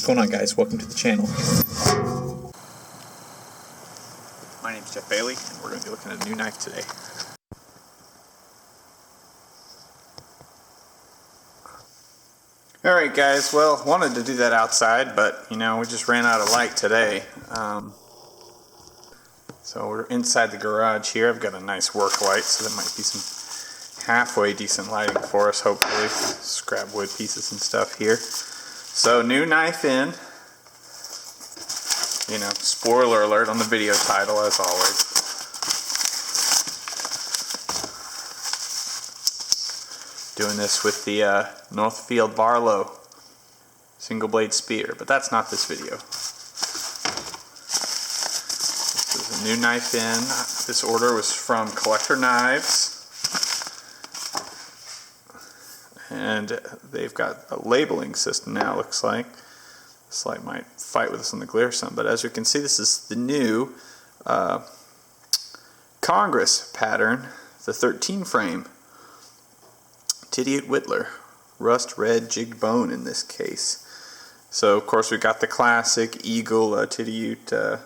going on, guys? Welcome to the channel. My name's Jeff Bailey, and we're going to be looking at a new knife today. Alright guys, well, wanted to do that outside, but you know, we just ran out of light today. So we're inside the garage here. I've got a nice work light, so that might be some halfway decent lighting for us, hopefully. Scrap wood pieces and stuff here. So, new knife in. You know, spoiler alert on the video title, as always. Doing this with the Northfield Barlow single blade spear, but that's not this video. This is a new knife in. This order was from Collector Knives. And they've got a labeling system now, looks like. This light might fight with us on the glare some, but as you can see, this is the new Congress pattern, the 13 frame. Tidioute Whittler, rust red jigged bone in this case. So of course we've got the classic eagle Tidioute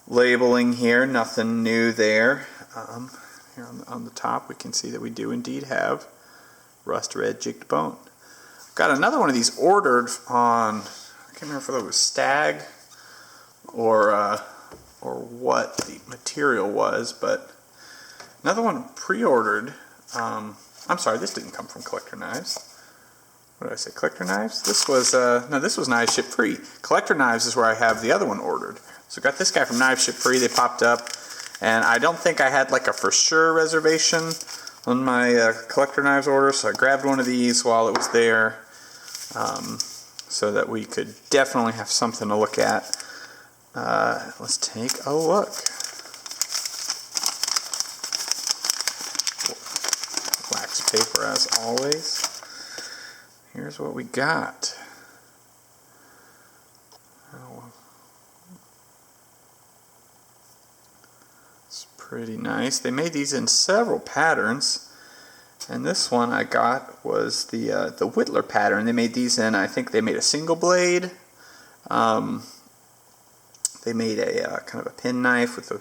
labeling here, nothing new there. Here on the top we can see that we do indeed have rust red jigged bone. Got another one of these ordered on, I can't remember if it was stag or what the material was, but another one pre-ordered. I'm sorry, this didn't come from Collector Knives. What did I say, Collector Knives? This was, no, this was Knives Ship Free. Collector Knives is where I have the other one ordered. So got this guy from Knives Ship Free. They popped up, and I don't think I had like a for sure reservation on my Collector Knives order, so I grabbed one of these while it was there, so that we could definitely have something to look at. Let's take a look. Wax paper as always. Here's what we got. It's pretty nice. They made these in several patterns, and this one I got was the Whittler pattern. They made these in, I think they made a single blade. They made a kind of a penknife with a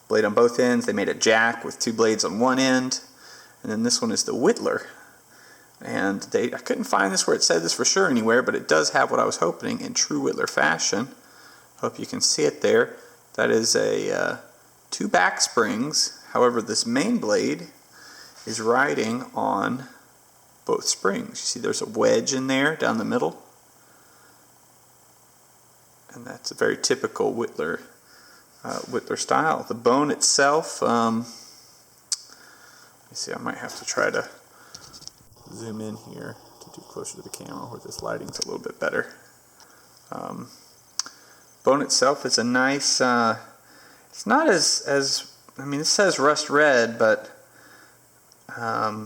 blade on both ends. They made a jack with two blades on one end. And then this one is the Whittler. And I couldn't find this where it said this for sure anywhere, but it does have what I was hoping in true Whittler fashion. Hope you can see it there. That is a two back springs. However, this main blade is riding on both springs. You see there's a wedge in there down the middle. And that's a very typical Whittler style. The bone itself, let me see, I might have to try to zoom in here to do closer to the camera where this lighting's a little bit better. Bone itself is a nice, it's not as I mean, it says rust red, but I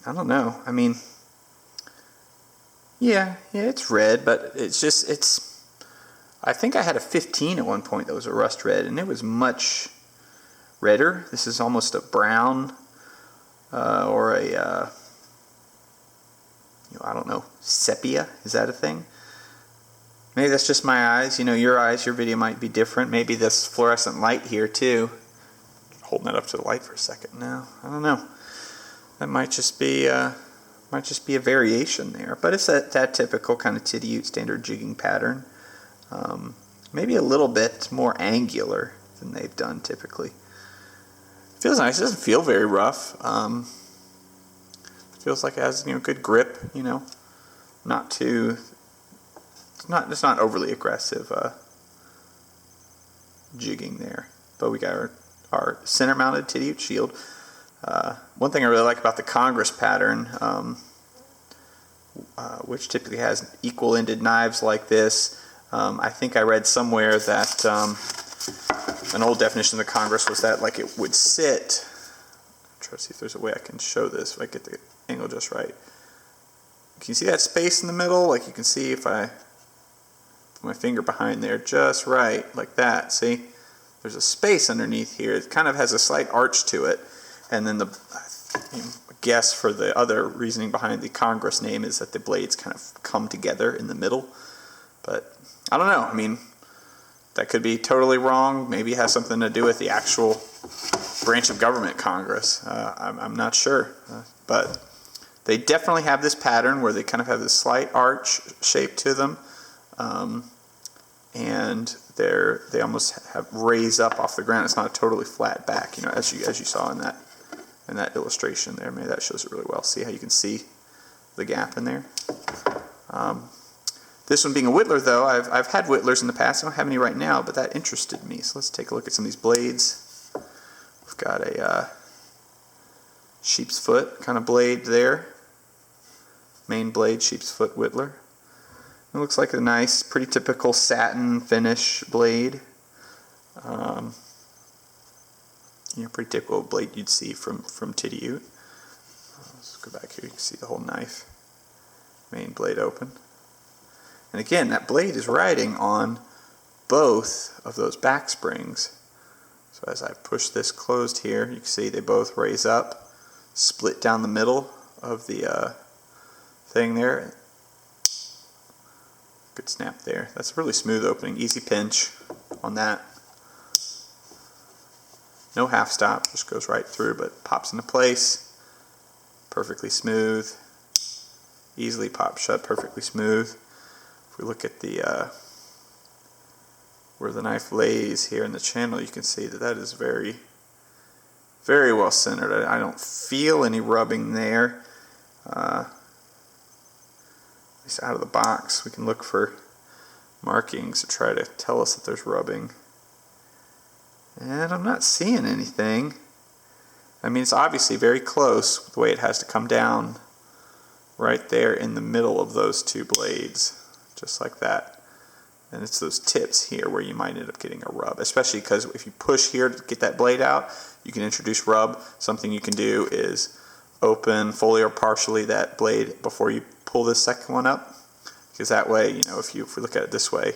don't know. I mean, yeah, it's red, but it's I think I had a 15 at one point that was a rust red, and it was much redder. This is almost a brown, or a, I don't know, sepia. Is that a thing? Maybe that's just my eyes. You know, your eyes, your video might be different. Maybe this fluorescent light here too. Holding that up to the light for a second now. I don't know. That might just be a variation there, but it's that typical kind of Tidioute standard jigging pattern. Maybe a little bit more angular than they've done typically. It feels nice. It doesn't feel very rough. It feels like it has good grip. Not too. It's not overly aggressive jigging there. But we got our center-mounted Tidioute shield. One thing I really like about the Congress pattern, which typically has equal-ended knives like this. I think I read somewhere that an old definition of the Congress was that like it would sit. Try to see if there's a way I can show this if I get the angle just right. Can you see that space in the middle? Like you can see if I put my finger behind there just right, like that. See? There's a space underneath here. It kind of has a slight arch to it. And then the guess for the other reasoning behind the Congress name is that the blades kind of come together in the middle. But I don't know. I mean, that could be totally wrong. Maybe it has something to do with the actual branch of government, Congress. I'm not sure. But they definitely have this pattern where they kind of have this slight arch shape to them. And they almost have raised up off the ground. It's not a totally flat back, you know, as you saw in that illustration there. Maybe that shows it really well. See how you can see the gap in there? This one being a Whittler, though, I've had Whittlers in the past. I don't have any right now, but that interested me. So let's take a look at some of these blades. We've got a sheep's foot kind of blade there. Main blade, sheep's foot Whittler. It looks like a nice, pretty typical Satin-Finish Blade. Pretty typical blade you'd see from Tidioute. Let's go back here. You can see the whole knife. Main blade open. And again, that blade is riding on both of those back springs. So as I push this closed here, you can see they both raise up, split down the middle of the thing there. Good snap there. That's a really smooth opening. Easy pinch on that. No half stop, just goes right through, but pops into place. Perfectly smooth. Easily pops shut, perfectly smooth. If we look at the where the knife lays here in the channel, you can see that is very, very well centered. I don't feel any rubbing there. At least out of the box, we can look for markings to try to tell us that there's rubbing. And I'm not seeing anything. I mean, it's obviously very close with the way it has to come down right there in the middle of those two blades, just like that. And it's those tips here where you might end up getting a rub, especially because if you push here to get that blade out, you can introduce rub. Something you can do is open fully or partially that blade before you pull this second one up, because that way, you know, if we look at it this way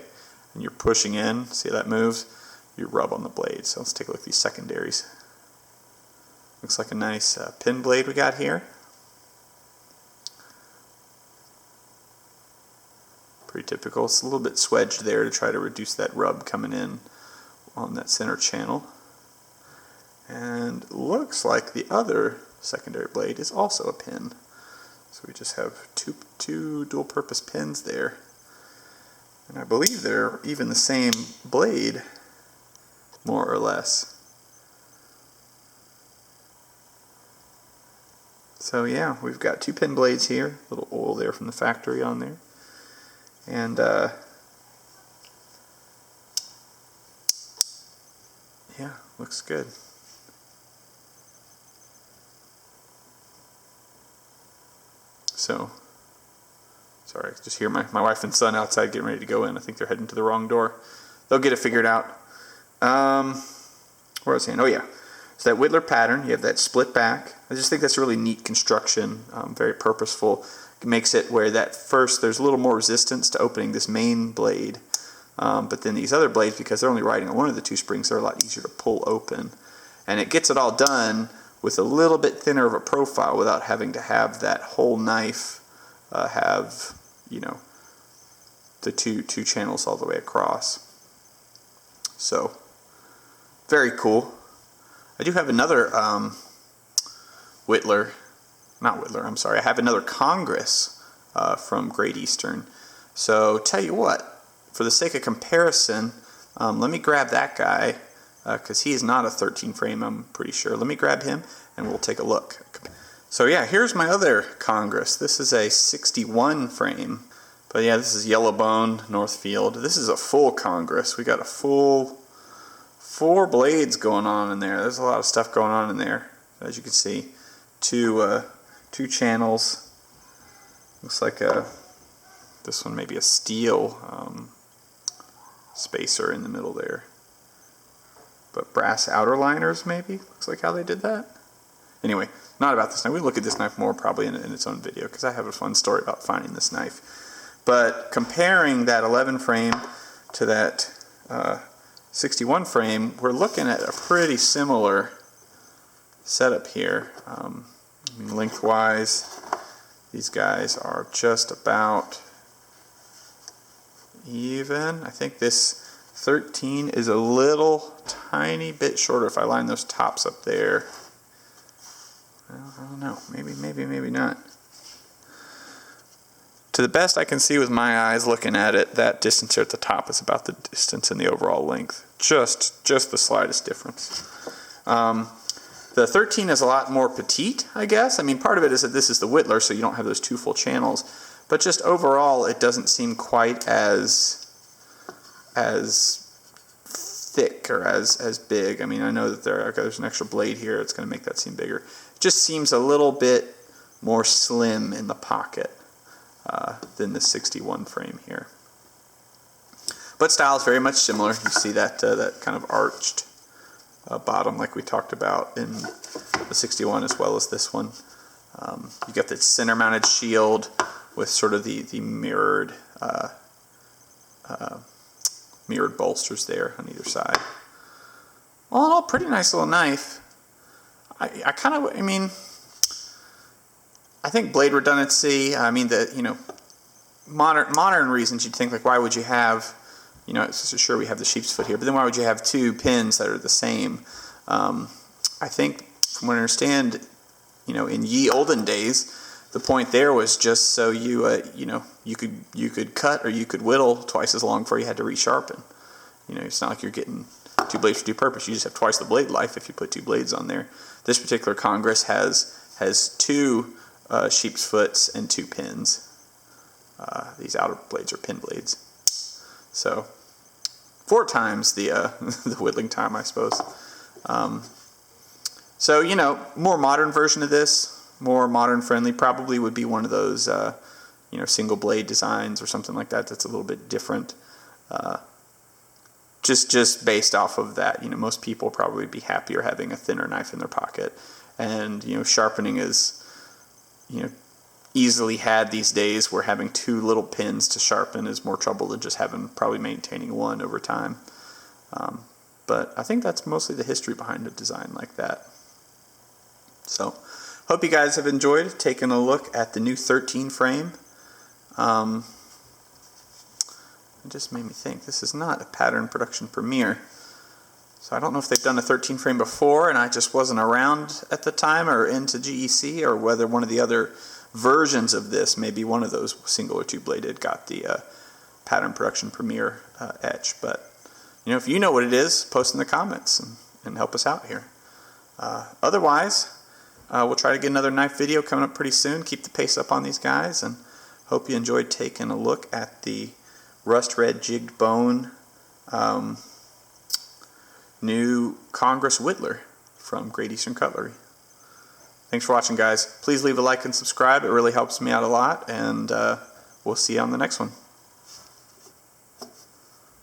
and you're pushing in, see how that moves, you rub on the blade. So let's take a look at these secondaries. Looks like a nice pin blade we got here. Pretty typical. It's a little bit swedged there to try to reduce that rub coming in on that center channel. And looks like the other secondary blade is also a pin. So we just have two dual-purpose pins there. And I believe they're even the same blade, more or less. So yeah, we've got two pin blades here. A little oil there from the factory on there. And yeah, looks good. So, sorry, I just hear my wife and son outside getting ready to go in. I think they're heading to the wrong door. They'll get it figured out. Where was I saying? Oh yeah. So that Whittler pattern, you have that split back. I just think that's a really neat construction, very purposeful. It makes it where that first, there's a little more resistance to opening this main blade. But then these other blades, because they're only riding on one of the two springs, they're a lot easier to pull open. And it gets it all done with a little bit thinner of a profile without having to have that whole knife have, you know, the two channels all the way across. So, very cool. I do have another Whittler, not Whittler, I'm sorry. I have another Congress from Great Eastern. So, tell you what, for the sake of comparison, let me grab that guy, because he is not a 13 frame, I'm pretty sure. Let me grab him, and we'll take a look. So yeah, here's my other Congress. This is a 61 frame. But yeah, this is yellow bone, Northfield. This is a full Congress. We got a full 4 blades going on in there. There's a lot of stuff going on in there. As you can see, two channels. Looks like this one may be a steel spacer in the middle there. But brass outer liners maybe? Looks like how they did that. Anyway, not about this knife. We look at this knife more probably in its own video, because I have a fun story about finding this knife. But comparing that 11 frame to that 61 frame, we're looking at a pretty similar setup here. I mean, lengthwise, these guys are just about, even. I think this 13 is a little tiny bit shorter if I line those tops up there. Well, I don't know. Maybe not. To the best I can see with my eyes looking at it, that distance here at the top is about the distance in the overall length. Just the slightest difference. The 13 is a lot more petite, I guess. I mean, part of it is that this is the Whittler, so you don't have those two full channels. But just overall, it doesn't seem quite as thick or as big. I mean, I know that there's an extra blade here. It's going to make that seem bigger. It just seems a little bit more slim in the pocket than the 61 frame here. But style is very much similar. You see that kind of arched bottom like we talked about in the 61 as well as this one. You got the center mounted shield with sort of the mirrored bolsters there on either side. All in all, pretty nice little knife. I think blade redundancy. I mean, modern reasons you'd think, like, why would you have, sure we have the sheepsfoot here, but then why would you have two pins that are the same? I think, from what I understand, in ye olden days, the point there was just so you could cut or you could whittle twice as long before you had to resharpen. It's not like you're getting two blades for two purpose. You just have twice the blade life if you put two blades on there. This particular Congress has two sheepsfoots and two pins. These outer blades are pin blades. So 4 times the the whittling time, I suppose. So more modern version of this, more modern friendly, probably would be one of those single blade designs or something like that. That's a little bit different. Just based off of that, most people probably be happier having a thinner knife in their pocket, and sharpening is easily had these days, where having 2 little pins to sharpen is more trouble than just probably maintaining one over time. But I think that's mostly the history behind a design like that. So, hope you guys have enjoyed taking a look at the new 13 frame. It just made me think, this is not a pattern production premiere. So I don't know if they've done a 13 frame before and I just wasn't around at the time or into GEC, or whether one of the other versions of this, maybe one of those single or two bladed, got the pattern production premiere etch. But if you know what it is, post in the comments and help us out here. Otherwise, we'll try to get another knife video coming up pretty soon. Keep the pace up on these guys, and hope you enjoyed taking a look at the rust red jigged bone new Congress Whittler from Great Eastern Cutlery. Thanks for watching, guys. Please leave a like and subscribe. It really helps me out a lot, and we'll see you on the next one.